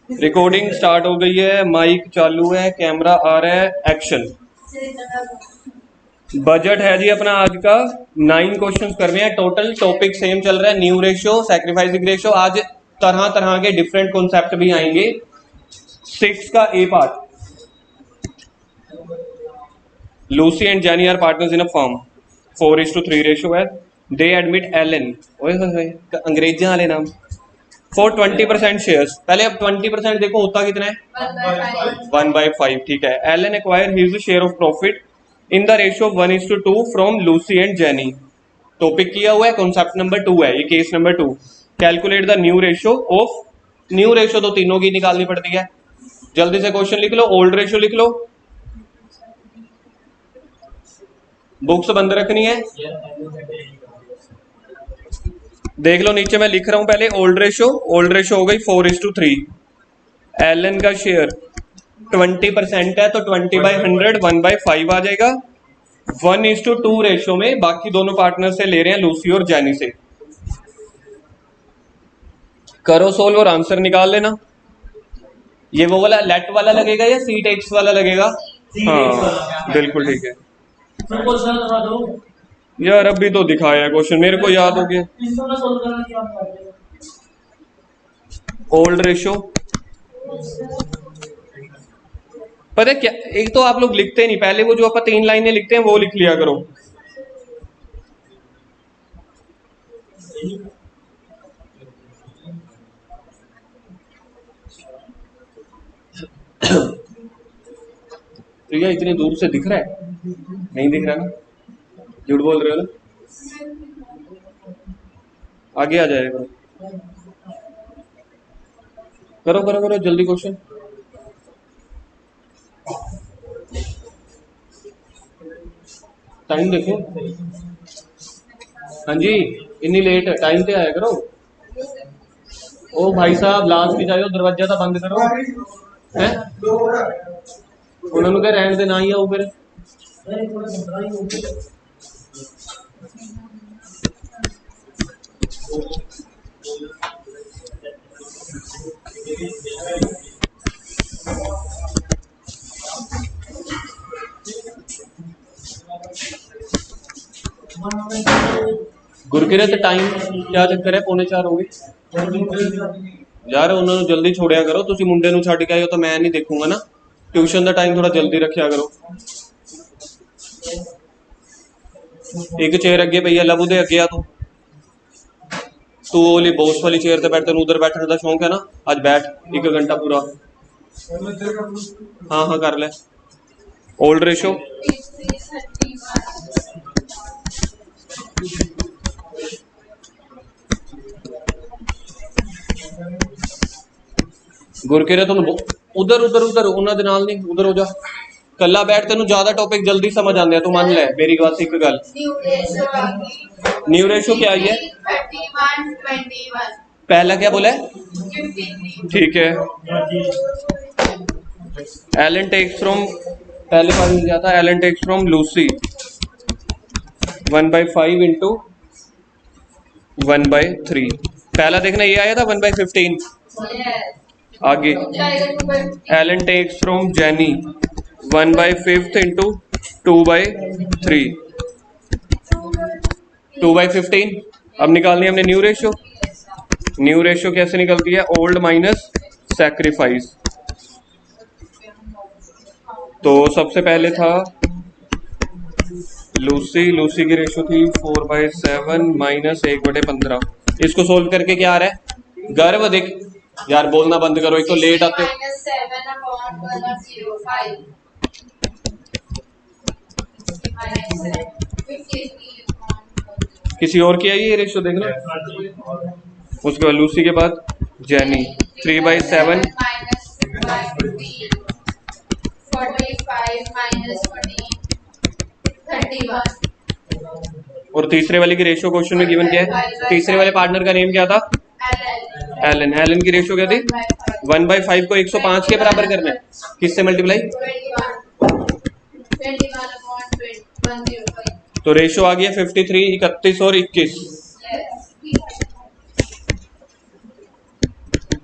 Recording start हो गई है, माइक चालू है, कैमरा आ रहा है, एक्शन। बजट है जी अपना आज का 9 क्वेश्चंस कर रहे हैं टोटल। टॉपिक सेम चल रहा है, न्यू रेशियो, सैक्रिफाइसिंग रेशियो। आज तरह तरह के डिफरेंट कॉन्सेप्ट भी आएंगे। 6 का a part, Lucy and Jenny are partners in a firm, 4:3 ratio है। दे एडमिट एलन, अंग्रेजी वाले नाम, फॉर 20% शेयर्स। पहले अब 20% देखो होता कितना है, 1/5। ठीक है। Alan acquire his share of profit in the ratio of 1:2 from Lucy and Jenny. Topic किया हुआ है, कॉन्सेप्ट नंबर 2 है ये, case number 2। Calculate the new ratio of, new ratio तो तीनों की निकालनी पड़ती है। जल्दी से क्वेश्चन लिख लो, ओल्ड रेशियो लिख लो, बुक्स बंद रखनी है। देख लो नीचे मैं लिख रहा हूं पहले ओल्ड रेशियो। ओल्ड रेशियो हो गई 4:3। एलन का शेयर 20% है तो 20/100 1/5 आ जाएगा। 1:2 रेशियो में बाकी दोनों पार्टनर से ले रहे हैं, लूसी और जैनी से। करो सोल्व और आंसर निकाल लेना। ये वो वाला लेट वाला लगेगा या सी टेक्स वाला लगेगा? हाँ बिल्कुल ठीक है यार, अभी तो दिखाया है क्वेश्चन, मेरे को याद हो गया। ओल्ड रेशियो पता है क्या, एक तो आप लोग लिखते नहीं, पहले वो जो आप 3 लाइनें लिखते हैं वो लिख लिया करो। तो यह इतनी दूर से दिख रहा है? नहीं दिख रहा ना, झूठ बोल रहे हो ना। आगे आ जाएगा, करो करो करो जल्दी क्वेश्चन। टाइम देखो। हाँ जी, इतनी लेट टाइम पे आया करो। ओ भाई साहब लास्ट की जाओ, दरवाजा तो बंद करो है। उन्होंने कहा रहने दे ना ही आओ फिर। गुरकिरत टाइम क्या चक्कर है, 3:45 हो गए यार। उन्होंने जल्दी छोड़िया करो, तुसी मुंडे नूं छड्ड के आए हो तो मैं नहीं देखूंगा ना। ट्यूशन का टाइम थोड़ा जल्दी रखा करो। एक चेयर अगे पई है, लबू दे अगे आ तू। तू ओली बॉस वाली चेयर ते बैठ, तेन उधर बैठने का शौक है ना, आज बैठ 1 घंटा पूरा। हाँ हाँ कर ले। ओल्ड रेशो गुरकिरत उधर उधर उधर उन्होंने दे नाल नहीं, उधर हो जा। कला बैठ, तेन ज्यादा टॉपिक जल्दी समझ आते हैं। तू मान ले मेरी बात, एक गल। न्यू रेशो क्या आई है? पहला क्या बोला है? ठीक है। एलन टेक्स फ्रॉम, पहले पार्ट मिल जाता है, Alan takes from Lucy 1/5 into 1/3। पहला देखना ये आया था 1/15। आगे Alan takes from Jenny 1/5 into 2/3, 2/15। अब निकालनी है हमने न्यू रेशियो। न्यू रेशियो कैसे निकलती है? Old minus sacrifice. तो सबसे पहले था लूसी, लूसी की रेशियो थी 4/7 माइनस 1/15। इसको सोल्व करके क्या आ रहा है? गर्व देख यार, बोलना बंद करो, एक तो लेट आते। किसी और की आई ये रेशियो देखना। उसके बाद लूसी के बाद जेनी 3/7 और तीसरे वाले की रेशियो क्वेश्चन में गिवन क्या है? तीसरे वाले पार्टनर का नेम क्या था? एलन। एलन की रेशियो क्या थी? 1/5 को 105 के बराबर करना है, किससे मल्टीप्लाई? तो रेशियो आ गया 53, 31 और 21।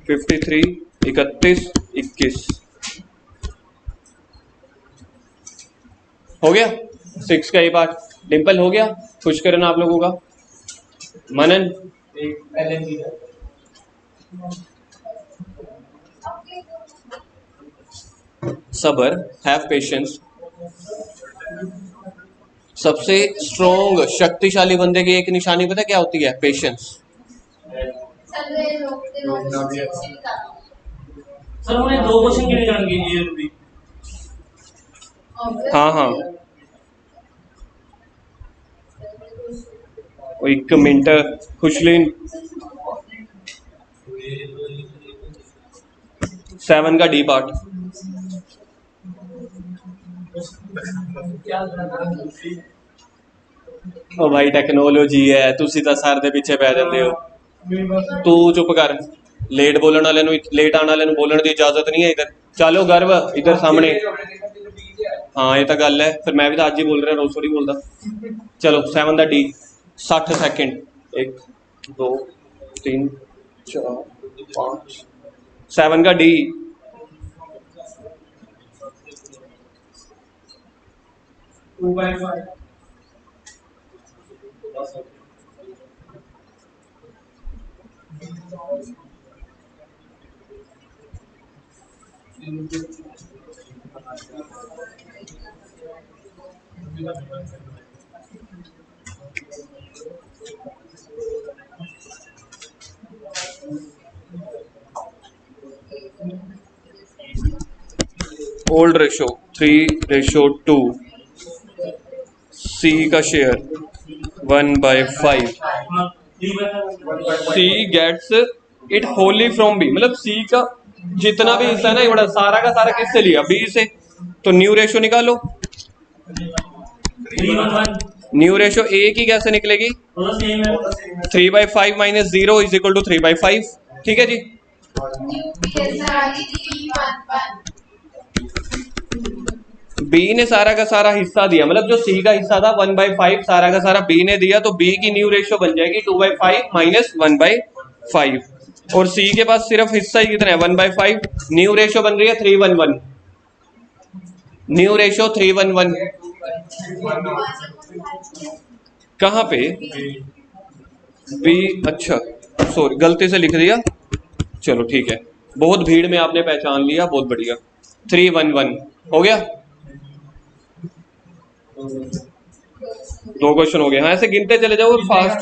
53, 31 21 हो गया 6 का ये पार्ट। डिम्पल हो गया, खुश करना आप लोगों का। मनन सबर, हैव पेशेंस। सबसे स्ट्रोंग शक्तिशाली बंदे की एक निशानी पता क्या होती है? पेशेंस। सर उन्हें 2 क्वेश्चन गिने जाएंगे ये भी। हाँ हाँ, एक मिनट खुशलीन। 7 का डी पार्ट। ओ भाई टेक्नोलॉजी है, तुसी ਤਾਂ सर ਦੇ ਪਿੱਛੇ ਪੈ ਜਾਂਦੇ ਹੋ। ਤੂੰ ਚੁੱਪ ਕਰ। ਲੇਟ ਬੋਲਣ ਵਾਲੇ ਨੂੰ, ਲੇਟ ਆਉਣ ਵਾਲੇ ਨੂੰ ਬੋਲਣ ਦੀ ਇਜਾਜ਼ਤ ਨਹੀਂ ਹੈ ਇੱਧਰ। ਚਲੋ ਗਰਵ ਇੱਧਰ ਸਾਹਮਣੇ। हाँ ये तो गल है, फिर मैं भी तो आज ही बोल रहा, रोज थोड़ी बोलता। चलो 7 का डी 60 सेकंड। 1 2 3 4 5। 7 का डी ओल्ड रेशो 3:2। सी का share 1/5। C gets it wholly from B, मतलब सी का जितना भी हिस्सा है ना, ये बड़ा सारा का सारा किससे लिया? बी से। तो न्यू रेशो निकालो। न्यू रेशो ए की कैसे निकलेगी? 3/5 माइनस 0 इज इक्वल टू 3/5। ठीक है जी। बी ने सारा का सारा हिस्सा दिया, मतलब जो सी का हिस्सा था 1/5 सारा का सारा बी ने दिया, तो बी की न्यू रेशो बन जाएगी 2/5 माइनस 1/5। और सी के पास सिर्फ हिस्सा ही कितना है? 1/5। न्यू रेशो बन रही है 3:1:1। New ratio 3:1:1। कहाँ पे? बी, अच्छा सॉरी गलती से लिख दिया। चलो ठीक है, बहुत भीड़ में आपने पहचान लिया, बहुत बढ़िया। 3:1:1 हो गया। 2 क्वेश्चन हो गए। हाँ ऐसे गिनते चले जाओ फास्ट।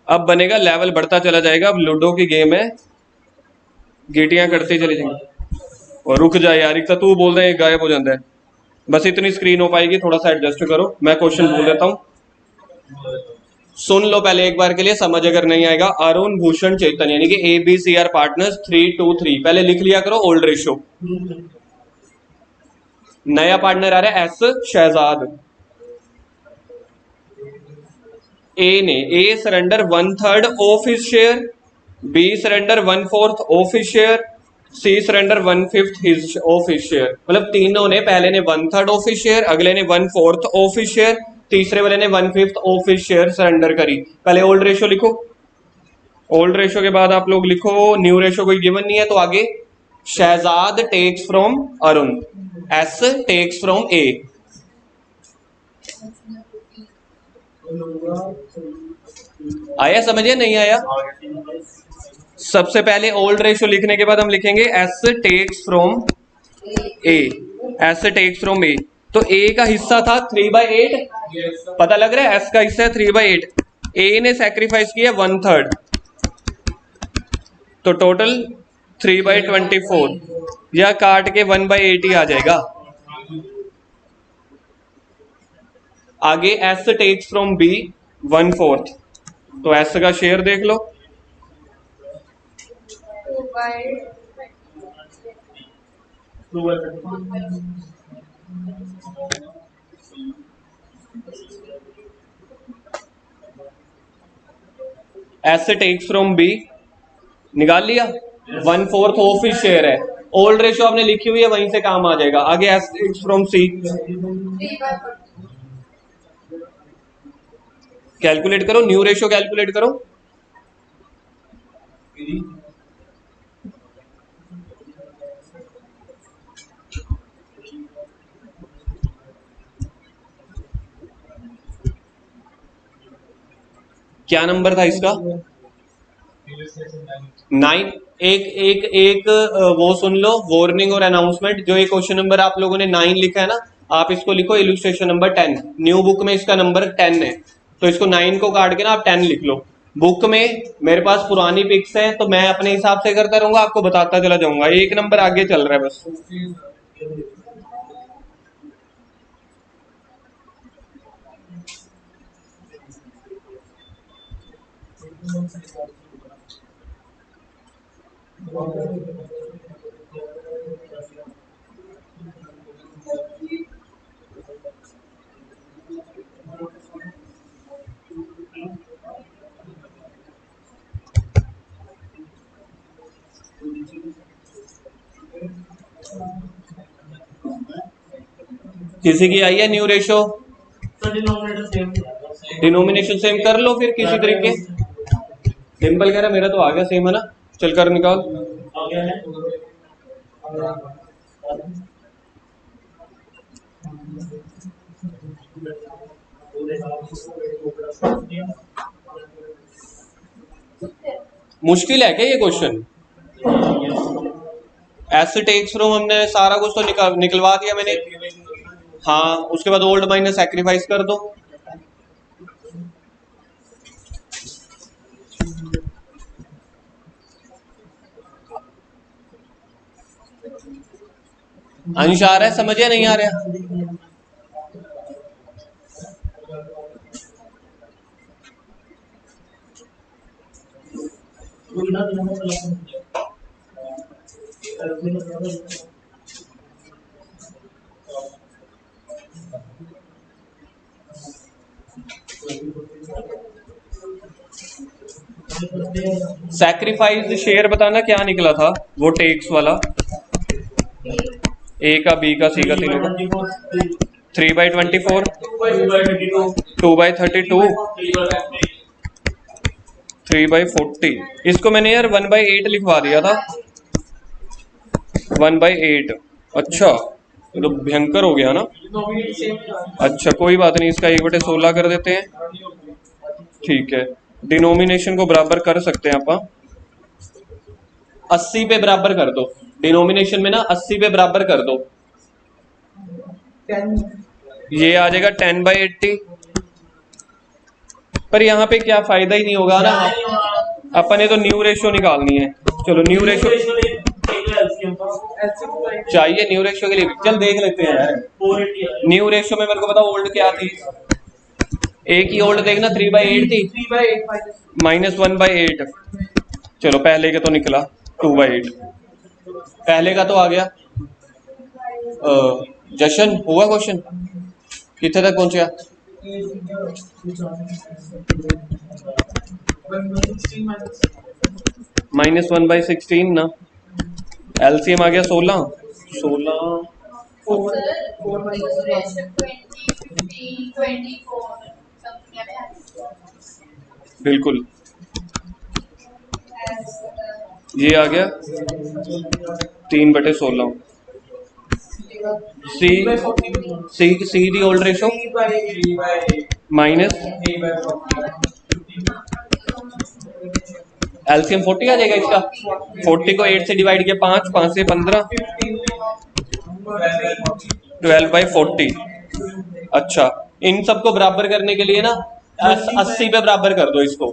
अब बनेगा, लेवल बढ़ता चला जाएगा। अब लूडो की गेम है, गीटियां करती चली जाएंगी। और रुक जा यार, एक तो तू बोल रहे गायब हो जाता है। बस इतनी स्क्रीन हो पाएगी, थोड़ा सा एडजस्ट करो। मैं क्वेश्चन बोल देता हूँ, सुन लो पहले एक बार के लिए, समझ अगर नहीं आएगा। अरुण भूषण चेतन यानी कि ABC आर पार्टनर्स 3:3। पहले लिख लिया करो ओल्ड रेशो। नया पार्टनर आ रहा है S Shahzad. A surrender 1/3 of his share, B surrender 1/4 of his share, C surrender 1/5 his of his share. मतलब तीनों ने, पहले ने 1/3 ऑफ हिज शेयर, अगले ने 1/4 ऑफ हिज शेयर, तीसरे वाले ने 1/5 ऑफ हिज शेयर सरेंडर करी। पहले ओल्ड रेशो लिखो। ओल्ड रेशो के बाद आप लोग लिखो न्यू रेशो, कोई गिवन नहीं है तो आगे Shahzad takes from Arun, S takes from A. आया समझ या नहीं आया? सबसे पहले ओल्ड रेशो लिखने के बाद हम लिखेंगे S takes from A. S takes from A, तो ए का हिस्सा था 3/8। पता लग रहा है? एस का हिस्सा है 3/8। ए ने सैक्रिफाइस किया 1/3, तो टोटल 3/24, या काट के 1/8 ही आ जाएगा। आगे एस टेक्स फ्रॉम बी 1/4, तो एस का शेयर देख लो। एस टेक्स फ्रॉम बी निकाल लिया, 1/4 ऑफ हिज शेयर है। ओल्ड रेशो आपने लिखी हुई है, वहीं से काम आ जाएगा। आगे S takes from C, calculate करो, न्यू रेशियो कैलकुलेट करो। क्या नंबर था इसका? 9। एक एक एक वो सुन लो, वार्निंग और अनाउंसमेंट। जो ये क्वेश्चन नंबर आप लोगों ने 9 लिखा है ना, आप इसको लिखो इलस्ट्रेशन नंबर 10। न्यू बुक में इसका नंबर 10 है, तो इसको 9 को काट के ना आप 10 लिख लो। बुक में मेरे पास पुरानी पिक्स हैं, तो मैं अपने हिसाब से करता रहूंगा, आपको बताता चला जाऊंगा। एक नंबर आगे चल रहा है बस। किसी की आई है new ratio? Sir denominator same denomination same कर लो फिर किसी तरीके। सिंपल कह रहा मेरा तो आ गया सेम है ना, चल कर निकाल। आ गया है। मुश्किल है क्या ये क्वेश्चन? ऐसे टेक्स फ्रॉम हमने सारा कुछ तो निकलवा दिया मैंने। हाँ, उसके बाद ओल्ड माइनस सैक्रिफाइस कर दो। अंश आ रहा है, समझ या नहीं आ रहा? सैक्रिफाइस शेयर बताना क्या निकला था वो टेक्स वाला? ए का, बी का, सी का, तीनों का। 3/24, 2/32, 3/40। इसको मैंने यार 1/8 लिखवा दिया था। 1/8। अच्छा, ये तो भयंकर हो गया ना। अच्छा कोई बात नहीं, इसका 1/16 कर देते हैं। ठीक है, डिनोमिनेशन को बराबर कर सकते हैं आप। 80 पे बराबर कर दो। डिनोमिनेशन में ना 80 पे बराबर कर दो। ये आ जाएगा 10/80। पर यहाँ पे क्या फायदा ही नहीं होगा ना, अपन ने तो न्यू रेशियो निकालनी है। चलो न्यू रेशियो चाहिए, न्यू रेशियो के लिए चल देख लेते हैं यार। न्यू रेशियो में मेरे को बताओ ओल्ड क्या थी? एक ही ओल्ड देखना, 3/8 थी, -1/8। चलो पहले का तो निकला 2/8। पहले का तो आ गया। जशन हुआ क्वेश्चन? कितने तक पहुंचा? -1/16 ना। एलसीएम आ गया 16। 16 बिल्कुल, ये आ गया 3/16। See see the old ratio minus LCM 40 आ जाएगा इसका। 40 को 8 से डिवाइड किया 5, 5 से 15, 12/40। अच्छा, इन सबको बराबर करने के लिए ना 80 पे बराबर कर दो इसको,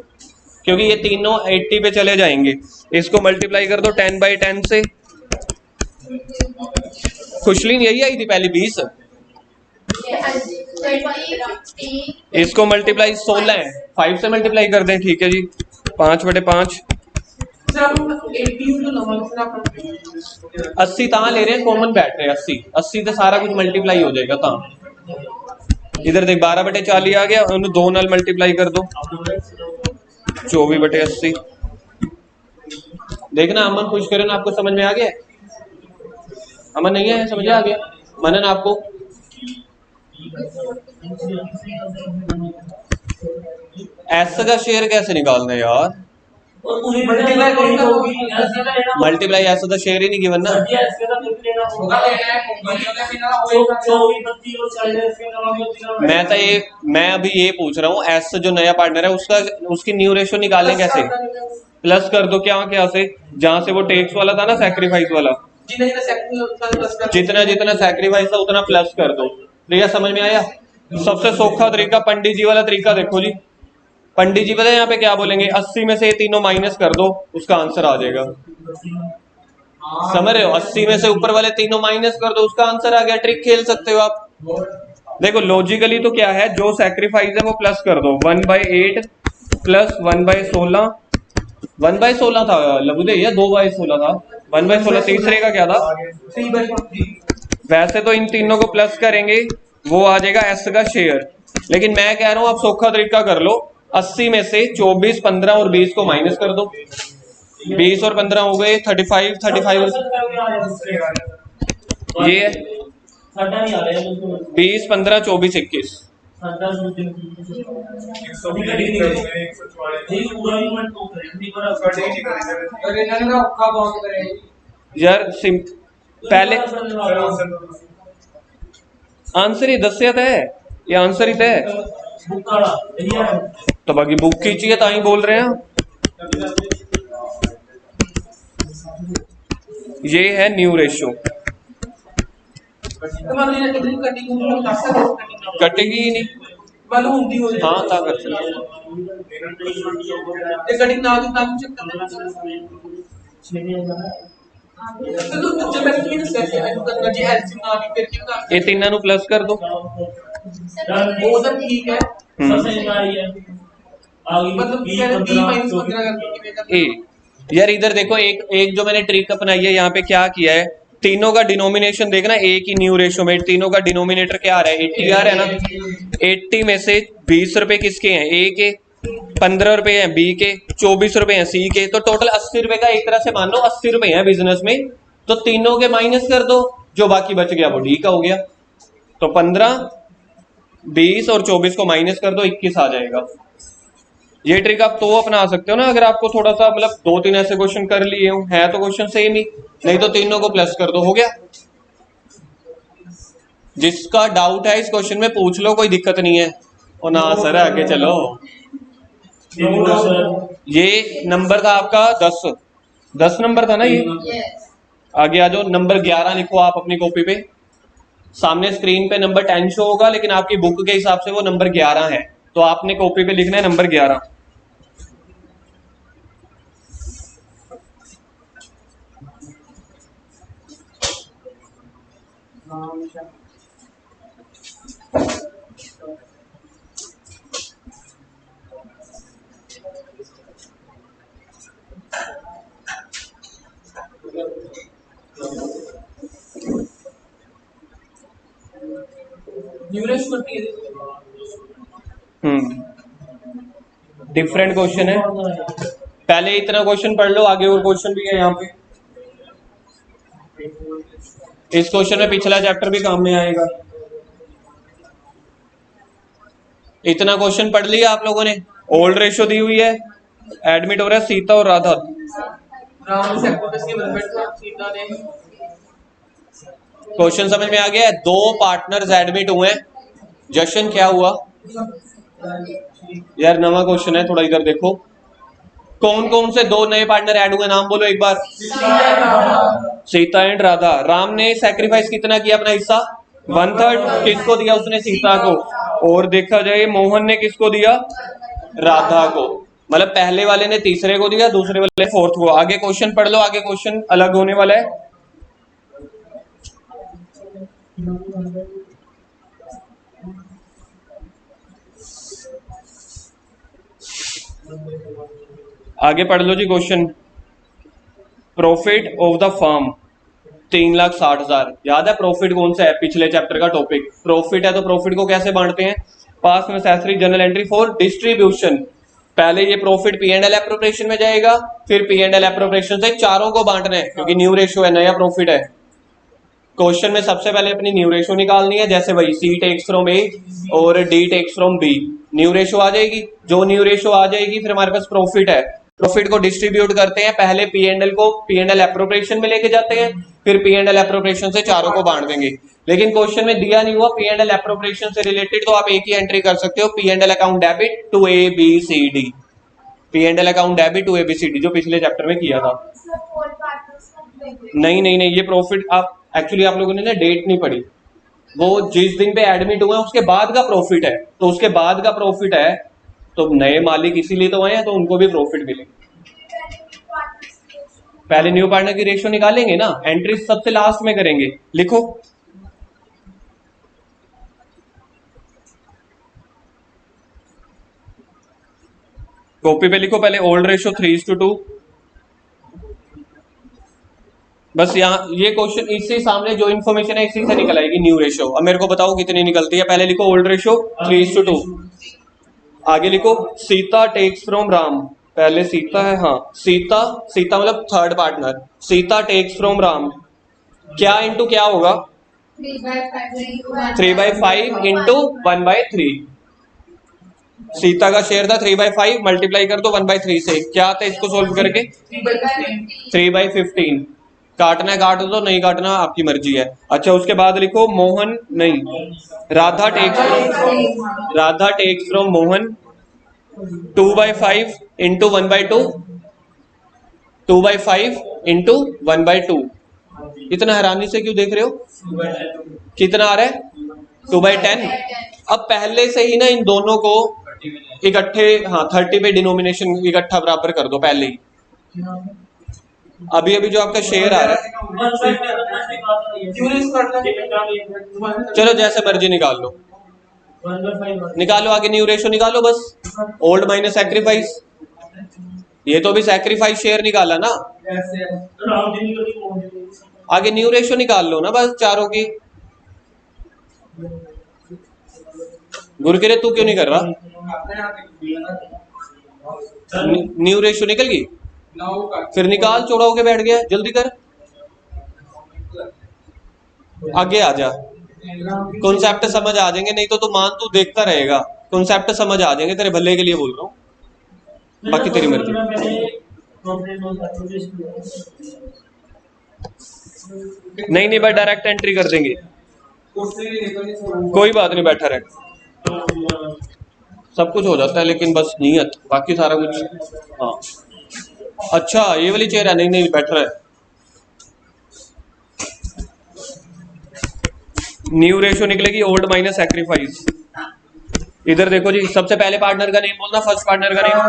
क्योंकि ये तीनों 80 पे चले जाएंगे। इसको मल्टीप्लाई कर दो 10/10 से। खुशलीन यही आई थी पहली 20। इसको मल्टीप्लाई 16 है, 5 से मल्टीप्लाई कर दें। ठीक है जी, 5/5। 80 कहाँ ले रहे हैं, कॉमन बैठ रहे हैं 80। 80 से सारा कुछ मल्टीप्लाई हो जाएगा। कहाँ इधर देख, 12/40 आ गया, उन्हें 2 नाल मल्टीप्लाई कर दो, 24/80। देखना अमन खुश करें ना, आपको समझ में आ गया? अमन नहीं है, समझ आ गया? मनन आपको? एस का शेयर कैसे निकालना है यार? और पूरी Multiply कोई करो। होगी ऐसे का लेना मल्टीप्लाई एस का शेयर ही नहीं गिवन ना। सर जी ऐसे का फिर लेना होगा होगा लेना है कंपनियों का बिना होएगा 24 25 और 40 इसके नाम में मैं तो ये मैं अभी ये पूछ रहा हूँ, एस जो नया पार्टनर है उसका उसकी न्यू रेशियो निकालें कैसे? प्लस कर दो क्या क्या से, जहां से वो टेक्स वाला था ना, सैक्रिफाइस वाला, जितना जितना सैक्रिफाइस था उतना प्लस कर दो। भैया समझ में आया? सबसे सौखा तरीका पंडित जी वाला तरीका देखो जी। पंडित जी पता है यहाँ पे क्या बोलेंगे, 80 में से ये तीनों माइनस कर दो, उसका आंसर आ जाएगा। समझ रहे हो? 80 में से ऊपर वाले तीनों माइनस कर दो, उसका आंसर आ गया। ट्रिक खेल सकते हो आप। देखो लॉजिकली तो क्या है, जो सैक्रिफाइस है वो प्लस कर दो। 1/8 प्लस 1/16, 1/16 था लबुदे या 2/16 था? 1/16 तीसरे का क्या था? वैसे तो इन तीनों को प्लस करेंगे वो आ जाएगा एस का शेयर, लेकिन मैं कह रहा हूं आप सौखा तरीका कर लो। 80 में से 24, 15 और 20 को माइनस कर दो। 20 और 15 हो गए 35, 35 ये है साडा नहीं आ रहा है 20, 15, 24, 21। साडा नहीं पूरा ही मैं तो नहीं बड़ा यार पहले आंसर ही दसिया था, ये आंसर ही था बुकाड़ा भैया तो बाकी बुक खींचिए ताई बोल रहे हैं। ये है न्यू रेशियो, कटेगी ही नहीं। हाँ था कर ये तीनों प्लस कर दो। ए यार इधर देखो, एक एक जो मैंने ट्रिक अपनाई है यहाँ पे क्या किया है, तीनों का डिनोमिनेशन देखना एक ही न्यू रेशियो में, तीनों का डिनोमिनेटर क्या आ रहा है? 80 आ रहा है ना। 80 में से 20 रुपए किसके हैं? ए के, 15 रुपए हैं बी के, 24 रुपए हैं सी के, तो टोटल 80 रुपए का एक तरह से मान लो 80 रुपए हैं बिजनेस में, तो तीनों के माइनस कर दो, जो बाकी बच गया वो डी का हो गया। तो 15, 20 और 24 को माइनस कर दो, 21 आ जाएगा। ये ट्रिक आप तो अपना सकते हो ना, अगर आपको थोड़ा सा मतलब 2-3 ऐसे क्वेश्चन कर लिए हो, है तो क्वेश्चन सेम ही, नहीं तो तीनों को प्लस कर दो, हो गया। जिसका डाउट है इस क्वेश्चन में पूछ लो, कोई दिक्कत नहीं है। और ना सर आगे चलो। ये नंबर था आपका 10 नंबर था ना ये। आगे आ जाओ, नंबर 11 लिखो आप अपनी कॉपी पे। सामने स्क्रीन पे नंबर 10 शो होगा, लेकिन आपकी बुक के हिसाब से वो नंबर 11 है, तो आपने कॉपी पे लिखना है नंबर 11। डिफरेंट क्वेश्चन है, पहले इतना क्वेश्चन पढ़ लो, आगे और क्वेश्चन भी है यहाँ पे। इस क्वेश्चन में पिछला चैप्टर भी काम में आएगा। इतना क्वेश्चन पढ़ लिया आप लोगों ने। ओल्ड रेशियो दी हुई है, एडमिट हो रहा है सीता और राधा। क्वेश्चन समझ में आ गया है? 2 पार्टनर्स एडमिट हुए हैं। जशन क्या हुआ यार? नवा क्वेश्चन है, थोड़ा इधर देखो। कौन कौन से 2 नए पार्टनर ऐड हुए, नाम बोलो एक बार। सीता एंड राधा। राम ने सैक्रिफाइस कितना किया अपना हिस्सा? 1/3। किसको दिया उसने? सीता को। और देखा जाए मोहन ने किसको दिया? राधा को। मतलब पहले वाले ने तीसरे को दिया, दूसरे वाले ने 4th को। आगे क्वेश्चन पढ़ लो, आगे क्वेश्चन अलग होने वाला है। आगे पढ़ लो जी question. Profit of the firm 3,60,000। याद है प्रॉफिट कौन सा है? पिछले चैप्टर का टॉपिक प्रॉफिट है। तो प्रॉफिट को कैसे बांटते हैं? Past necessary journal entry for distribution. पहले ये प्रॉफिट P&L एप्रोप्रिएशन में जाएगा, फिर P&L एप्रोप्रिएशन से चारों को बांटना है, क्योंकि न्यू रेशियो है, नया प्रॉफिट है। क्वेश्चन में सबसे पहले अपनी न्यू रेशो निकालनी है, जैसे वही सी टेक्स फ्रॉम ए और D takes from B, new ratio आ जाएगी। जो न्यू रेशो आ जाएगी फिर हमारे पास प्रॉफिट है, प्रॉफिट को डिस्ट्रीब्यूट करते हैं, पहले पी एंड एल को पी एंड एल एप्रोप्रिएशन में लेके जाते हैं, फिर पी एंड एल एप्रोप्रिएशन से चारों को बांट देंगे। लेकिन क्वेश्चन में दिया नहीं हुआ पी एंड एल एप्रोप्रिएशन से रिलेटेड, तो आप एक ही एंट्री कर सकते हो, P and L account debit to A B C D, P and L account debit to A B C D, जो पिछले चैप्टर में किया था। नहीं नहीं नहीं, ये प्रॉफिट आप एक्चुअली आप लोगों ने ना डेट नहीं पढ़ी, वो जिस दिन पे एडमिट हुए उसके बाद का प्रॉफिट है, तो उसके बाद का प्रॉफिट है, तो नए मालिक इसीलिए तो आए हैं, तो उनको भी प्रॉफिट मिलेगा। पहले न्यू पार्टनर की रेशियो निकालेंगे ना, एंट्री सबसे लास्ट में करेंगे। लिखो कॉपी पे लिखो पहले ओल्ड रेशियो 3:2। बस यहाँ ये क्वेश्चन इससे सामने जो इन्फॉर्मेशन है इसी से निकल आएगी न्यू रेशियो। अब मेरे को बताओ कितनी निकलती है। पहले लिखो ओल्ड रेशियो 3:2, आगे लिखो सीता टेक्स फ्रॉम राम, पहले सीता है, हाँ सीता, सीता मतलब third partner, Sita takes from Ram, क्या इंटू क्या होगा 3/5 इंटू 1/3, सीता का शेयर था 3/5, मल्टीप्लाई कर दो 1/3 से, क्या आता है इसको सोल्व करके 3/15, काटना है काट दो, नहीं काटना आपकी मर्जी है। अच्छा उसके बाद लिखो मोहन नहीं Radha takes from Mohan 2/5 into 1/2, 2/5 into 1/2। इतना हैरानी से क्यों देख रहे हो, कितना आ रहा है 2/10। अब पहले से ही ना इन दोनों को इकट्ठे, हाँ 30 पे डिनोमिनेशन इकट्ठा बराबर कर दो पहले ही। अभी अभी जो आपका शेयर आ रहा है, चलो जैसे मर्जी निकाल लो, निकालो आगे न्यू रेशो निकालो, बस ओल्ड माइनस सैक्रिफाइस, ये तो भी सैक्रिफाइस शेयर निकाला ना, आगे न्यू रेशो निकाल लो ना बस चारों की। गुरकिरे तू क्यों नहीं कर रहा, न्यू रेशो निकल गई, फिर निकाल, चौड़ा होके बैठ गया, जल्दी कर, आगे आ जा, कॉन्सेप्ट समझ आ जाएंगे, नहीं तो तू मान तू देखता रहेगा, कॉन्सेप्ट समझ आ जाएंगे, तेरे भले के लिए बोल रहा हूँ, बाकी तेरी मर्जी। नहीं नहीं भाई डायरेक्ट एंट्री कर देंगे, कोई बात नहीं, बैठा रहे, सब कुछ हो जाता है, लेकिन बस नियत, बाकी सारा कुछ। हाँ अच्छा ये वाली चेयर है, नहीं नहीं बैठ रहा है। न्यू रेशियो निकलेगी ओल्ड माइनस सैक्रिफाइस। इधर देखो जी, सबसे पहले पार्टनर का नेम बोलना, फर्स्ट पार्टनर का नेम,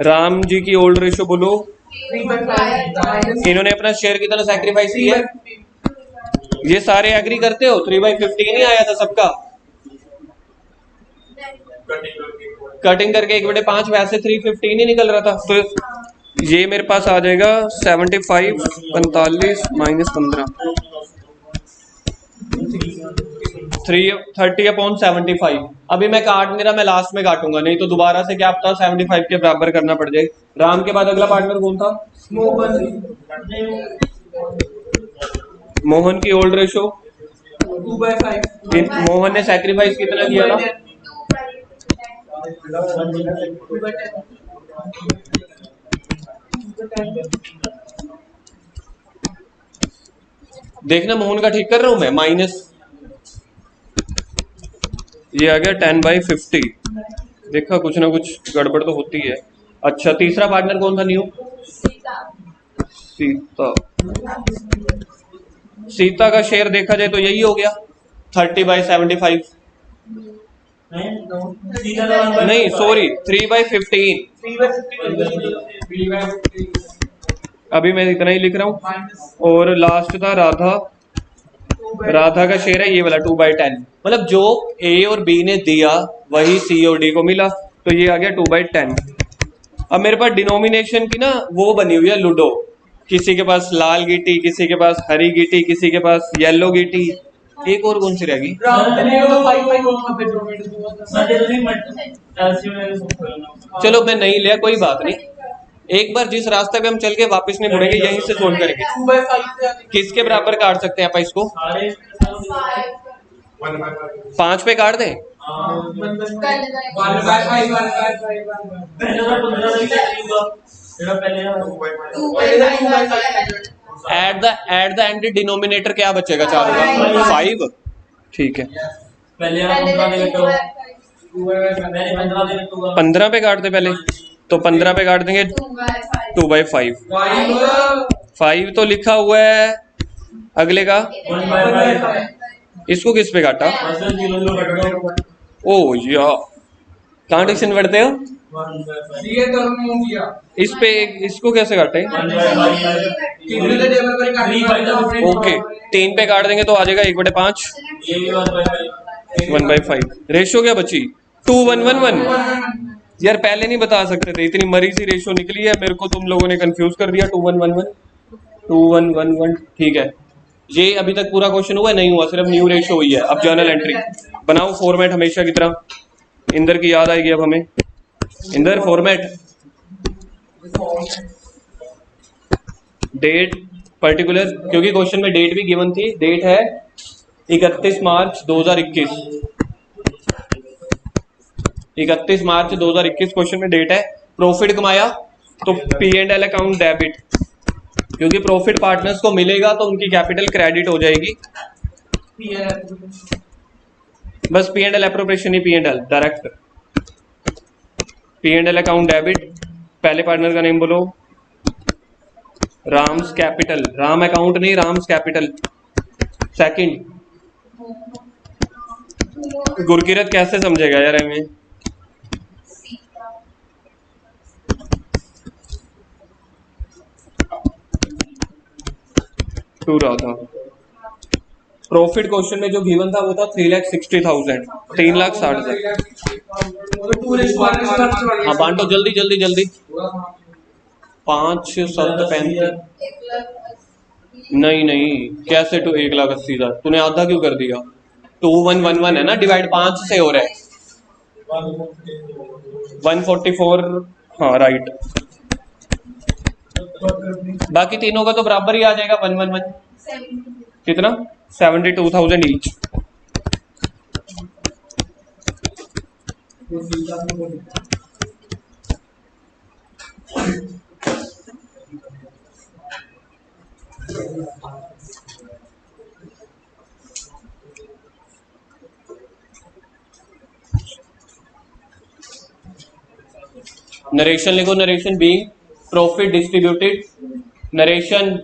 राम जी की ओल्ड रेशियो बोलो, इन्होंने अपना शेयर कितना सैक्रिफाइस किया है, ये सारे एग्री करते हो, 3/15 ही आया था सबका, कटिंग करके 1/5 वैसे 3/15 ही निकल रहा था, तो ये मेरे पास आ जाएगा 75 45 - 15 30/75। अभी मैं काट नहीं रहा, मैं लास्ट में काटूंगा, नहीं तो दोबारा से क्या पता 75 के बराबर करना पड़ जाए। राम के बाद अगला पार्टनर कौन था, मोहन की ओल्ड रेशो 2/5, मोहन ने सैक्रिफाइस कितना किया था, देखना मोहन का ठीक कर रहा हूं मैं, माइनस ये आ गया 10/50, देखा कुछ ना कुछ गड़बड़ तो होती है। अच्छा तीसरा पार्टनर कौन था न्यू, सीता, सीता का शेयर देखा जाए तो यही हो गया 30/75, नहीं सॉरी 3/15, अभी मैं इतना ही लिख रहा हूँ। और लास्ट था राधा, राधा का शेयर है ये वाला 2/10, मतलब जो ए और बी ने दिया वही सी और डी को मिला, तो ये आ गया 2/10। अब मेरे पास डिनोमिनेशन की ना वो बनी हुई है लूडो, किसी के पास लाल गीटी, किसी के पास हरी गीटी, किसी के पास येलो गीटी, एक और कौन सी रहेगी, चलो मैं नहीं लिया कोई बात नहीं, एक बार जिस रास्ते पे हम चल के वापस नहीं मुड़ेंगे यहीं से सोल्व करेंगे। 2/5 किसके बराबर काट सकते हैं आप इसको? सारे 5 पे काट दें। पहले का 15 नहीं करेगा तेरा पहले का एट द एंड डिनोमिनेटर क्या बचेगा? 4 का 5। ठीक है, पहले का 15 दे बेटो मैंने 15 दे बेटो 15 पे काट दे पहले। तो 15 पे काट देंगे 2/5। 5 तो लिखा हुआ है, अगले का 1/5 इसको किस पे काटा? वर्सेस 0 कट दो ओ या कहाँ ट्यूशन पढ़ते हो? 1/5 ये तो नहीं किया इस पे इसको कैसे काटे? 1/5 ओके, 3 पे काट देंगे तो आ जाएगा 1/5। ये भी 1/5 1/5 रेशो क्या बची? 2:1:1:1। यार पहले नहीं बता सकते थे, इतनी मरी सी रेशो निकली है, मेरे को तुम लोगों ने कंफ्यूज कर दिया। 2:1:1:1 2:1:1:1। ठीक है, ये अभी तक पूरा क्वेश्चन हुआ नहीं हुआ, सिर्फ न्यू रेशो हुई है। अब जर्नल एंट्री बनाओ फॉर्मेट हमेशा की तरह। इंदर की याद आएगी अब हमें। इंदर फॉर्मेट डेट पर्टिकुलर, क्योंकि क्वेश्चन में डेट भी गिवन थी। डेट है 31 मार्च 2021। 31 मार्च 2021 क्वेश्चन में डेट है। प्रॉफिट कमाया तो P&L अकाउंट डेबिट, क्योंकि प्रॉफिट पार्टनर्स को मिलेगा तो उनकी कैपिटल क्रेडिट हो जाएगी। बस P&L एप्रोप्रिएशन ही P&L direct. P&L account debit, पहले पार्टनर का नेम बोलो। राम्स कैपिटल, राम अकाउंट नहीं, राम्स कैपिटल। सेकंड, गुरकीरत कैसे समझेगा यार हमें? टू रहा था। प्रॉफिट क्वेश्चन में जो गिवन था वो था 3,60,000, 3,60,000। हाँ बांटो जल्दी जल्दी जल्दी। 5 7 35। नहीं नहीं, कैसे 1,80,000? तूने आधा क्यों कर दिया? 2,111 है ना, डिवाइड 5 से हो रहा है। 144। हाँ राइट। बाकी तीनों का तो बराबर ही आ जाएगा 111। कितना? 72,000 ईच। नरेशन लिखो। Narration being profit distributed. Narration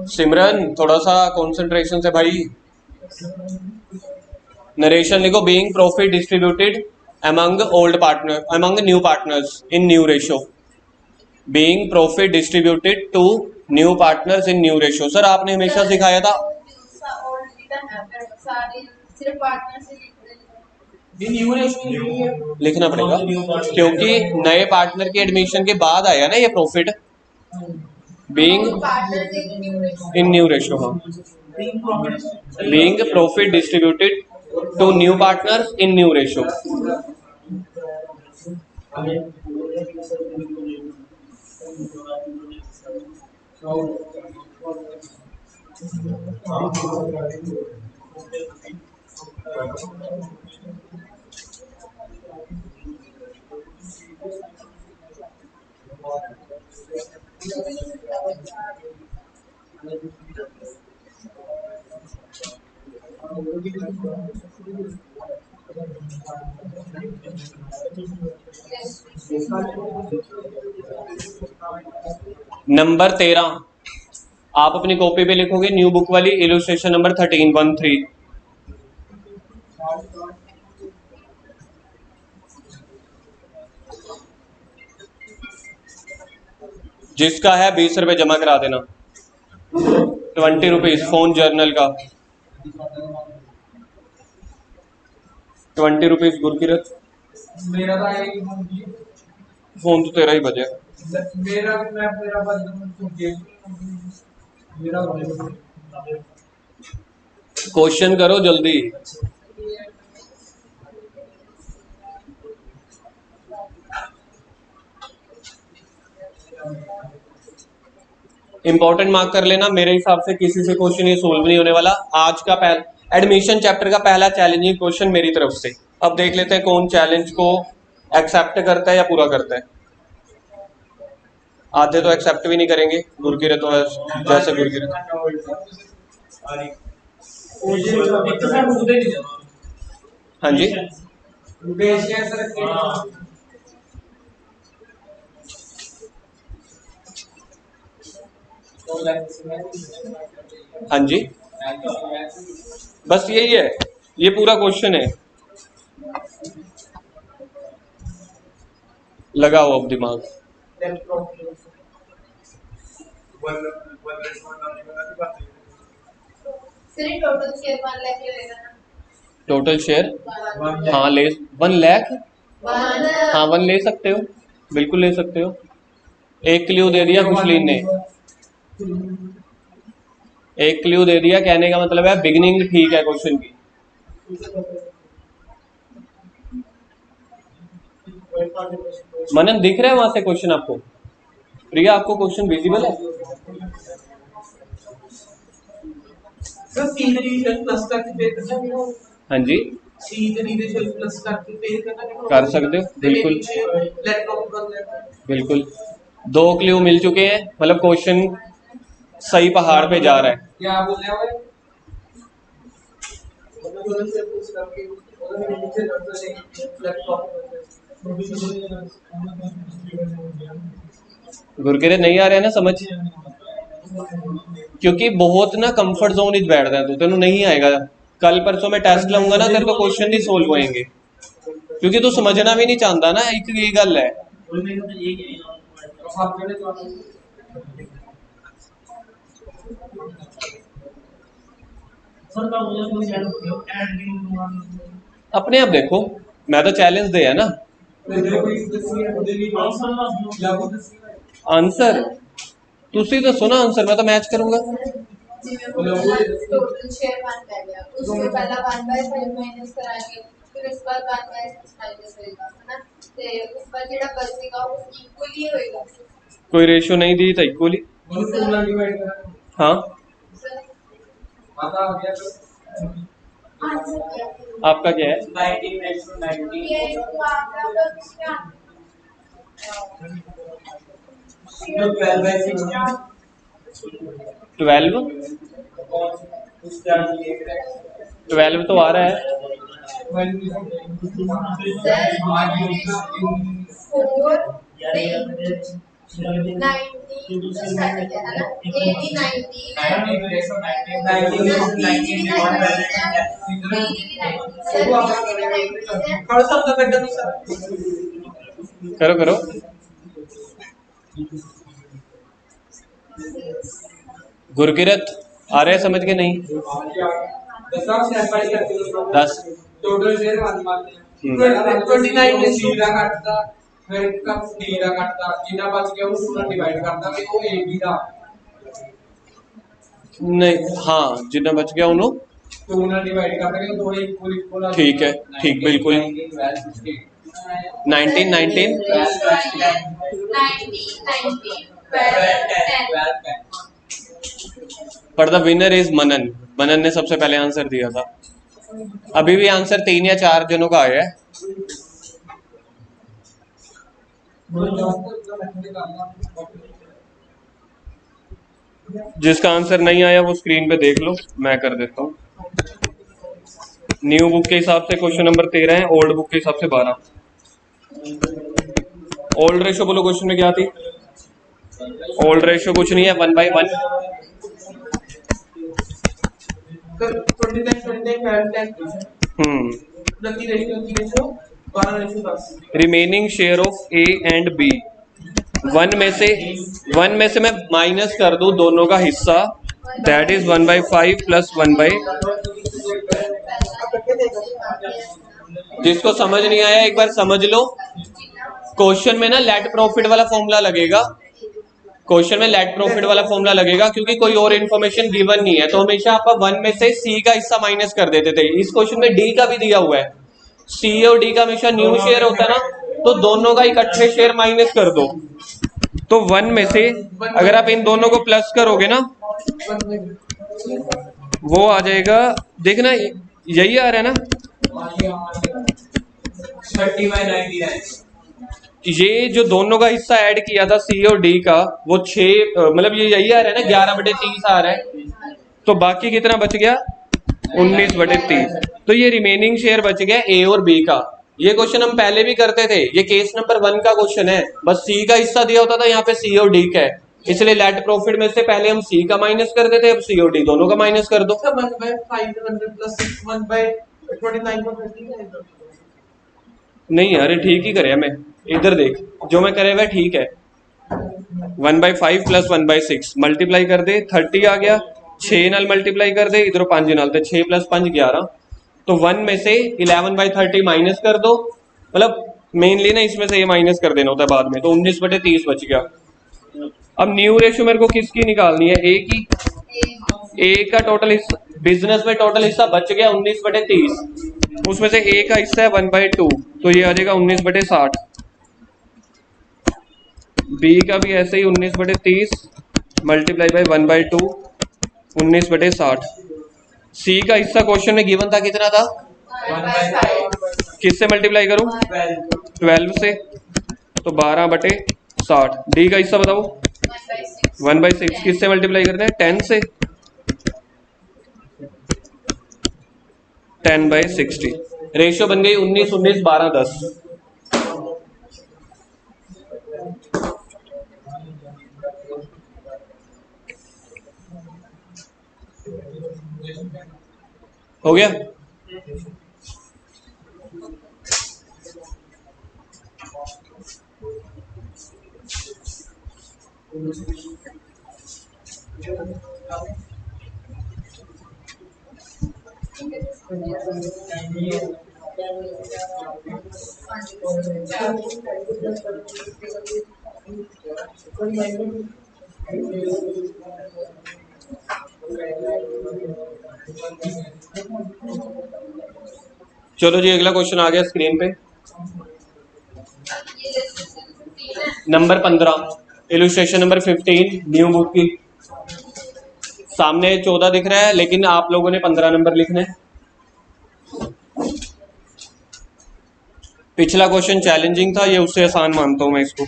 Simran थोड़ा सा कंसंट्रेशन से भाई। नरेशन लिखो। Being profit distributed among old partner among new partners in new ratio. Being profit distributed to new partners in new ratio. Sir आपने हमेशा सिखाया था लिखना पड़ेगा, क्योंकि नए पार्टनर के एडमिशन के बाद आया ना ये profit. Being in new ratio. हाँ, being profit distributed to new partners in new ratio. Number 13 आप अपनी कॉपी पे लिखोगे, न्यू बुक वाली इलस्ट्रेशन नंबर 13 जिसका है 20 रुपए जमा करा देना। 20 रुपीज फोन जर्नल का। 20 रुपीज गुरकीरत। मेरा तो एक फोन तो तेरा ही बजे। मेरा मेरा क्वेश्चन करो जल्दी। इंपॉर्टेंट मार्क कर लेना, मेरे हिसाब से किसी से क्वेश्चन ये सोल्व नहीं होने वाला। आज का एडमिशन चैप्टर का पहला चैलेंजिंग क्वेश्चन मेरी तरफ से। अब देख लेते हैं कौन चैलेंज को एक्सेप्ट करता है या पूरा करता है। आधे तो एक्सेप्ट भी नहीं करेंगे, गुरकीरत तो जैसे गुरकीरत। एक तो सर मुझे नहीं जाना। हाँ जी, बेशियस रखे हाँ जी, बस यही है, ये पूरा क्वेश्चन है। लगाओ अब दिमाग। सिर्फ टोटल शेयर 1 लाख लेगा ना। टोटल शेयर हाँ ले 1 लाख, हाँ 1 ले सकते हो, बिल्कुल ले सकते हो। एक क्ल्यू दे दिया खुशलीन ने, एक क्ल्यू दे दिया, कहने का मतलब है बिगिनिंग ठीक है क्वेश्चन की। मनन दिख रहा है वहां से क्वेश्चन आपको? प्रिया आपको क्वेश्चन विजिबल है? सर सी डिवीजन प्लस करके पे करना है। हाँ जी, सी डिवीजन प्लस करके पे करना है। कर सकते हो बिल्कुल लेट ऑफ कर लेना। बिल्कुल। 2 क्ल्यू मिल चुके हैं, मतलब क्वेश्चन सही पहाड़ पे जा रहा है। क्या बोल रहे हो? गुरकिरत नहीं आ रहा है ना समझ, क्योंकि बहुत ना कंफर्ट जोन इच बैठ रहा है, तो तेन नहीं आएगा। कल परसों में टेस्ट लूंगा ना, तेरे तो क्वेश्चन नहीं सोल्व होएंगे, क्योंकि तू समझना भी नहीं चाहता ना। एक ये गल है। सर का मुझे कोई ऐड अपने आप देखो, मैं तो चैलेंज दिया ना। आंसर तुसी तो सुना, आंसर मैं तो मैच करूंगा। टोटल शेयर 1 पै गया, उससे पहला 1/5 माइनस कराएंगे, फिर इस बार 1/6 माइनस होएगा, है ना। ते उस बार जेड़ा बचेगा वो इक्वली होएगा। कोई रेशियो नहीं दी था इक्वली। हाँ पता हो गया तो आंसर क्या है? आपका क्या है? 19 ये इसको आपका बचेगा 12 12 तो आ रहा है। 4 90 तो स्टार्ट किया है ना, 80 90 थोड़ा सा तो कर दो सर। करो करो। गुरकिरत आ रहे हैं समझ के नहीं? 10 टोटल शेयर 1 मारते हैं। 29 ने सी ਦਾ ਕੱਟਦਾ, ਫਿਰ ਕਮ ਡੀ ਦਾ ਕੱਟਦਾ, ਜਿੰਨਾ ਬਚ ਗਿਆ ਉਹਨੂੰ ਪੂਰਾ ਡਿਵਾਈਡ ਕਰਦਾ ਵੀ ਉਹ ਏ ਬੀ ਦਾ नहीं, हाँ जितना बच गया उन्होंने 2 ਨਾਲ ਡਿਵਾਈਡ ਕਰਦਾ ਕਿ ਦੋ ਇਕੁਅਲ ਆ। ठीक है, ठीक बिल्कुल। 19 19 पर द विनर इज मनन। मनन ने सबसे पहले आंसर दिया था। अभी भी आंसर 3 या 4 जनों का आया है। जिसका आंसर नहीं आया वो स्क्रीन पे देख लो, मैं कर देता हूँ। न्यू बुक के हिसाब से क्वेश्चन नंबर 13 है, ओल्ड बुक के हिसाब से 12। ओल्ड रेशो बोलो क्वेश्चन में क्या थी? ओल्ड रेशो कुछ नहीं है, 1/1। 10 remaining share of A and B, 1 में से मैं माइनस कर दूं दोनों का हिस्सा, दैट इज 1/5 प्लस 1/। जिसको समझ नहीं आया एक बार समझ लो। क्वेश्चन में ना लेट प्रॉफिट वाला फॉर्मूला लगेगा, क्वेश्चन में लेट प्रॉफिट वाला फॉर्मूला लगेगा, क्योंकि कोई और इन्फॉर्मेशन गिवन नहीं है, तो हमेशा आप 1 में से सी का हिस्सा माइनस कर देते थे। इस क्वेश्चन में डी का भी दिया हुआ है, सी और डी का हमेशा न्यू शेयर होता है ना, तो दोनों का इकट्ठे शेयर माइनस कर दो। तो 1 में से अगर आप इन दोनों को प्लस करोगे ना वो आ जाएगा, देखना यही आ रहा है ना, 30/99। ये जो दोनों का हिस्सा ऐड किया था सी और डी का वो 6 मतलब ये यही आ रहा है ना, 11/30 आ रहा है। तो बाकी कितना बच गया, 19/30। तो ये रिमेनिंग शेयर बच गया ए और बी का। ये क्वेश्चन हम पहले भी करते थे, ये केस नंबर 1 का क्वेश्चन है, बस सी का हिस्सा दिया होता था, यहाँ पे सी और डी का है, इसलिए लेट प्रॉफिट में से पहले हम सी का माइनस कर देते, अब सी और डी दोनों का माइनस कर दो। 1/500 + 6 1/29 नहीं अरे ठीक ही करे मैं, इधर देख जो मैं करे हुआ ठीक है। 1/5 + 1/6 मल्टीप्लाई कर दे, 30 आ गया, 6 नाल मल्टीप्लाई कर दे, इधर 5 नाल, तो 6 + 5 11। तो 1 में से 11/30 माइनस कर दो, मतलब मेनली ना इसमें से ये माइनस कर देना होता है बाद में, तो 19/30 बच गया। अब न्यू रेशियो मेरे को किसकी निकालनी है, ए की। ए का टोटल हिस्सा बिजनेस में टोटल हिस्सा बच गया 19/30, उसमें से ए का हिस्सा है 1/2, तो ये आ जाएगा 19/60। बी का भी ऐसे ही 19/30 मल्टीप्लाई बाई 1/2 19/60। सी का हिस्सा क्वेश्चन में गिवन था कितना था, 1/5 किससे मल्टीप्लाई करूं, 12 से, तो 12/60। डी का हिस्सा बताओ 1/6, किससे मल्टीप्लाई करना है, 10 से, 10/60। रेशियो बन गई 19 19 12 10। हो गया। चलो जी अगला क्वेश्चन आ गया स्क्रीन पे, number 15, illustration number 15 new book की। सामने 14 दिख रहा है लेकिन आप लोगों ने 15 नंबर लिखना है। पिछला क्वेश्चन चैलेंजिंग था, ये उससे आसान मानता हूं मैं इसको।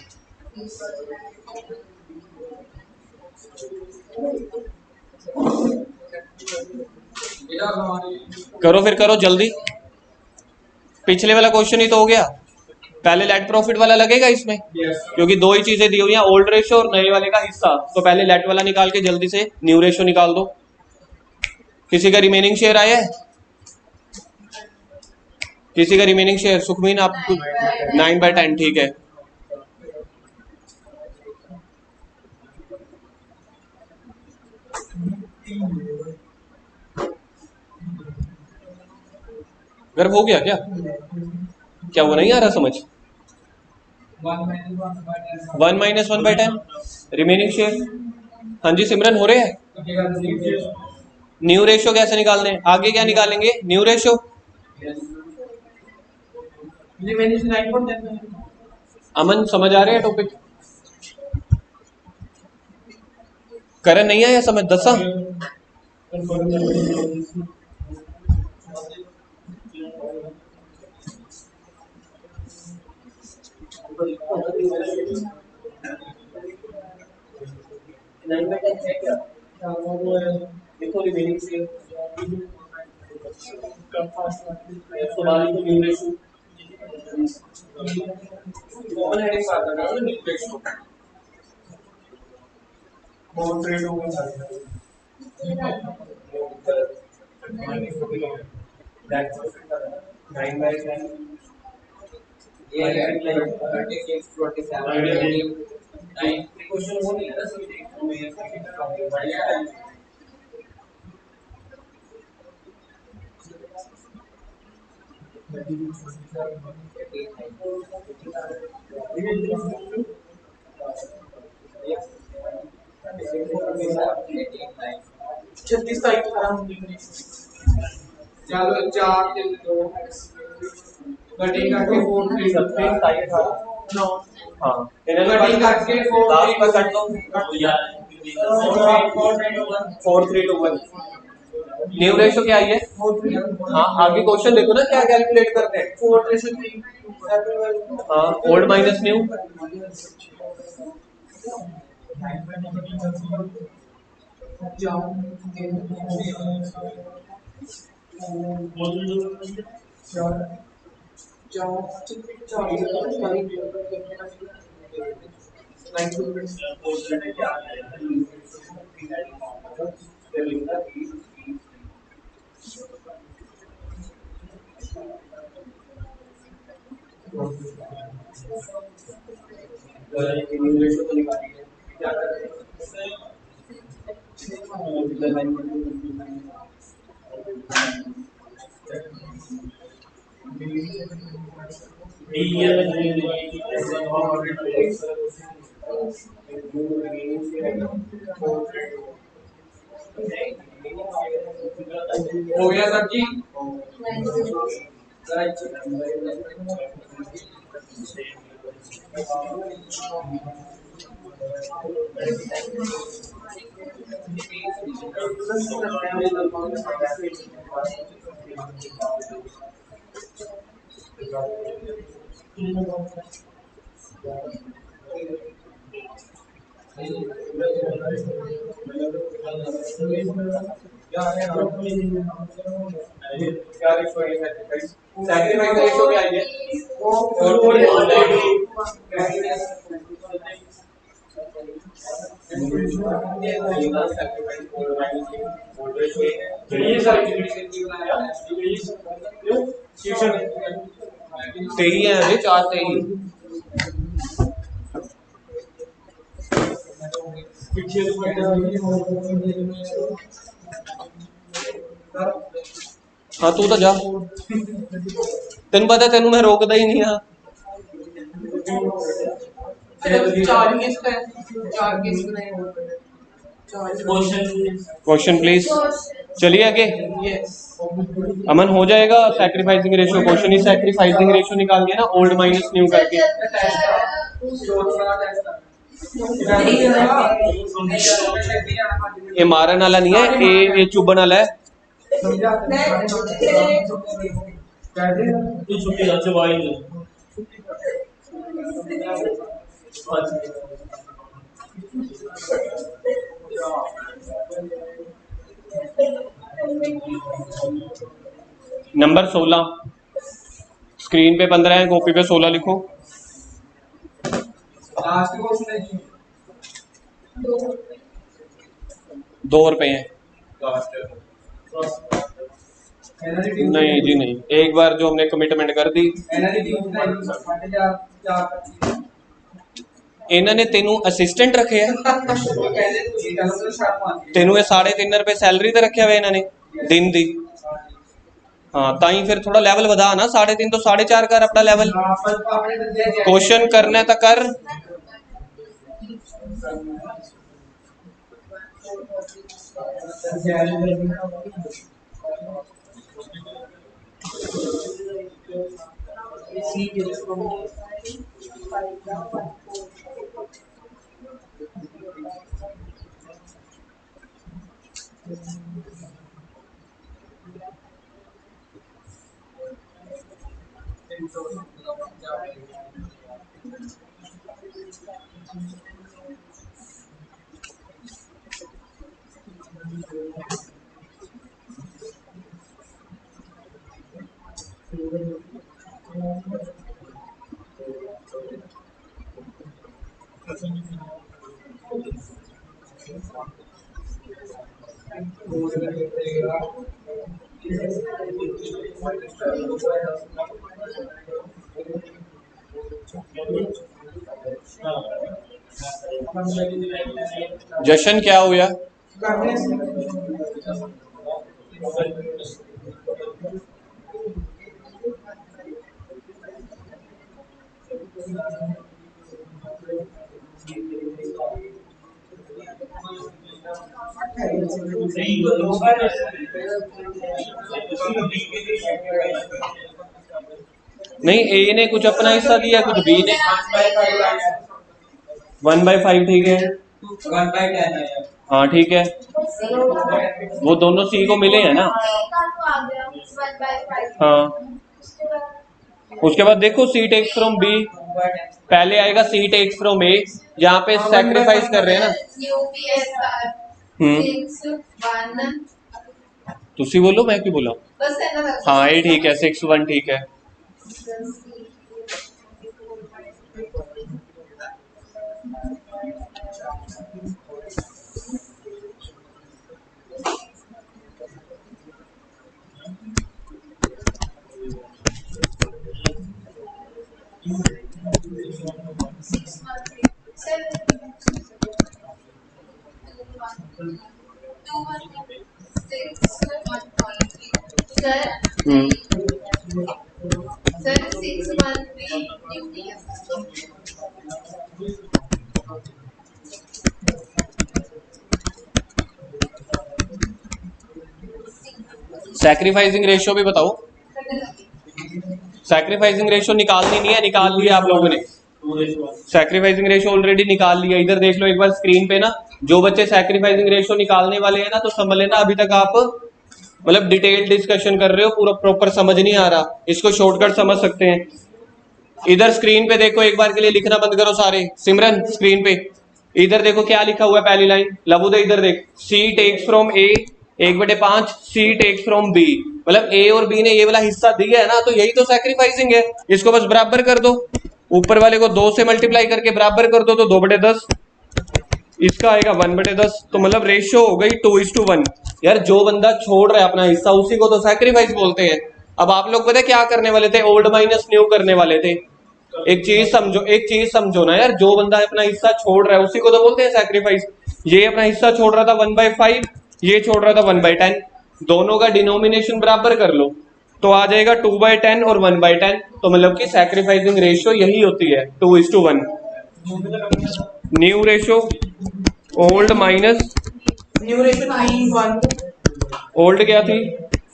करो फिर करो जल्दी, पिछले वाला क्वेश्चन ही तो हो गया। पहले लेट प्रॉफिट वाला लगेगा इसमें, क्योंकि दो ही चीजें दी हुई हैं, ओल्ड रेशो और नए वाले का हिस्सा। तो पहले लेट वाला निकाल के जल्दी से न्यू रेशो निकाल दो। किसी का रिमेनिंग शेयर आया है, किसी का रिमेनिंग शेयर, सुखमीन आप 9/10 ठीक है। गर्भ हो गया क्या, क्या वो नहीं आ रहा समझ, 1 - 1/10 रिमेनिंग शेयर। हाँ जी सिमरन हो रहे हैं। न्यू रेशो कैसे निकालने हैं, आगे क्या निकालेंगे, न्यू रेशो। अमन समझ आ रहे हैं टॉपिक, करण नहीं आया समझ, दसा देखो रिमेनिंग शेयर कॉमन हेडिंग से आता है ना न्यू रेशो, बहुत ट्रेड होगा दैट 9/10 ये 36 27 9 क्वेश्चन वो नहीं है ना, बढ़िया है। छत्तीस तारीख को आराम चलो 4 3 2 कटिंग करके 4 3 9 हाँ इन्होंने कटिंग करके लास्ट पर कट दो 4321 न्यू रेशो क्या आई है? हाँ आगे क्वेश्चन देखो ना क्या कैलकुलेट करते हैं। 4:3 हाँ ओल्ड माइनस न्यू हो गया सर जी। सैक्रिफाइस रेशो क्या आई है? तेई है अभी 4:23 हाँ तू तो जा तेन पता तेन मैं रोकदा ही नहीं हाँ। चार केस पे 4 केस बनाए क्वेश्चन प्लीज चलिए आगे। यस अमन हो जाएगा sacrificing ratio question is sacrificing ratio निकाल दिया ना ओल्ड माइनस न्यू करके। ये मारन वाला नहीं है ये चुभन वाला है। नंबर 16 स्क्रीन पे 15 है कॉपी पे 16 लिखो। लास्ट क्वेश्चन है 2 रुपए हैं। नहीं जी नहीं एक बार जो हमने कमिटमेंट कर दी इन्होंने तेनू असिस्टेंट रखे है तेनू ये 3.5 रुपए सैलरी ते रखे हुए इन्होंने दिन दी। हाँ ताई फिर थोड़ा लेवल बढ़ा ना 3.5 तो 4.5 कर अपना लेवल। क्वेश्चन करना है तो कर। जशन क्या हुआ? नहीं, ए ने कुछ अपना हिस्सा दिया, कुछ बी ने। 1/5 ठीक है। 1/10 है। हाँ ठीक है, वो दोनों सी को मिले हैं ना। हाँ, उसके बाद देखो सी टेक्स फ्रॉम बी, पहले आएगा सी टेक्स फ्रॉम ए, यहाँ पे सैक्रिफाइस कर रहे हैं ना। तुसी बोलो, मैं क्यों बोला। हाँ ये ठीक है, 6:1 ठीक है। सर 613 सैक्रिफाइसिंग रेशियो भी बताओ। सैक्रिफाइसिंग रेशियो निकालनी नहीं है, निकाल लिया आप लोगों ने। सैक्रिफाइसिंग रेशियो ऑलरेडी निकाल लिया, इधर देख लो एक बार स्क्रीन पे ना। जो बच्चे सैक्रिफाइसिंग रेशियो निकालने वाले हैं ना, तो समझ लेना अभी तक आप मतलब डिटेल डिस्कशन कर रहे हो, पूरा प्रॉपर समझ नहीं आ रहा। इसको शॉर्टकट समझ सकते हैं। इधर स्क्रीन पे देखो, एक बार के लिए लिखना बंद करो सारे। सिमरन स्क्रीन पे इधर देखो क्या लिखा हुआ है, पहली लाइन। लबुदे इधर देख, C takes from A 1/5, C takes from B. मतलब ए और बी ने ये वाला हिस्सा दिया है ना, तो यही तो सैक्रिफाइसिंग है। इसको बस बराबर कर दो, ऊपर वाले को 2 से मल्टीप्लाई करके बराबर कर दो, तो 2/10, इसका आएगा 1/10। तो मतलब रेशियो हो गई 2:1। यार जो बंदा छोड़ रहा है अपना हिस्सा, उसी को तो सैक्रिफाइस बोलते हैं। अब आप लोग पता है क्या करने वाले थे, ओल्ड माइनस न्यू करने वाले थे। एक चीज समझो ना यार, जो बंदा अपना हिस्सा छोड़ रहा है उसी को तो बोलते हैं सैक्रिफाइस। ये अपना हिस्सा छोड़ रहा था 1/5, ये छोड़ रहा था 1/10, दोनों का डिनोमिनेशन बराबर कर लो तो आ जाएगा 2/10 और 1/10। तो मतलब कि सैक्रिफाइसिंग रेशियो यही होती है, 2:1। New ratio old minus new ratio 3:1। Old क्या थी,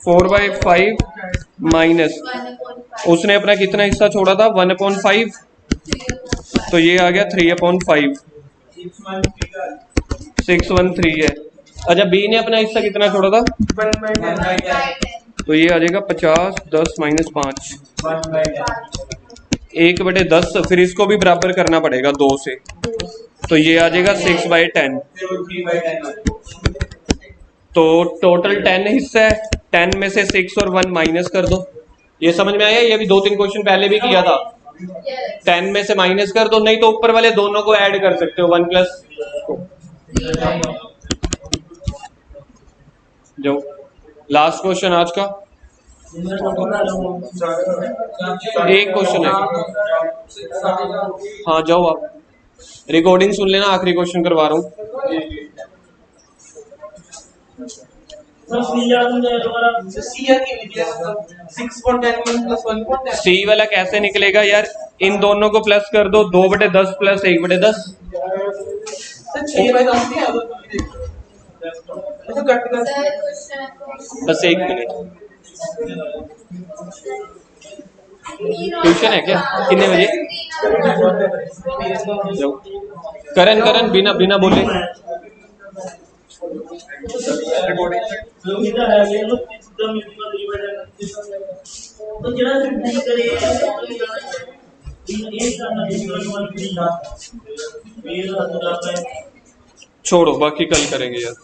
4/5 माइनस उसने अपना कितना हिस्सा छोड़ा था, 1/5, तो ये आ गया 3/5, 613 है। अच्छा बी ने अपना हिस्सा कितना छोड़ा था, 1/10। तो ये आ जाएगा 50, 10 - 5, 1/10। फिर इसको भी बराबर करना पड़ेगा 2 से, तो ये आ जाएगा 6/10। तो टोटल 10 हिस्सा है, 10 में से 6 और 1 माइनस कर दो। ये समझ में आया, ये भी 2-3 क्वेश्चन पहले भी किया था। 10 में से माइनस कर दो, नहीं तो ऊपर वाले दोनों को ऐड कर सकते हो, 1+ जो लास्ट क्वेश्चन आज का, एक क्वेश्चन है। हाँ जाओ आप, रिकॉर्डिंग सुन लेना, आखिरी क्वेश्चन करवा रहा हूँ। सी वाला कैसे निकलेगा यार, इन दोनों को प्लस कर दो, 2/10 प्लस 1/10। बस 1 मिनट, ट्यूशन है क्या, कितने बजे। जाओ करण बिना बिना बोले। छोड़ो बाकी कल करेंगे यार।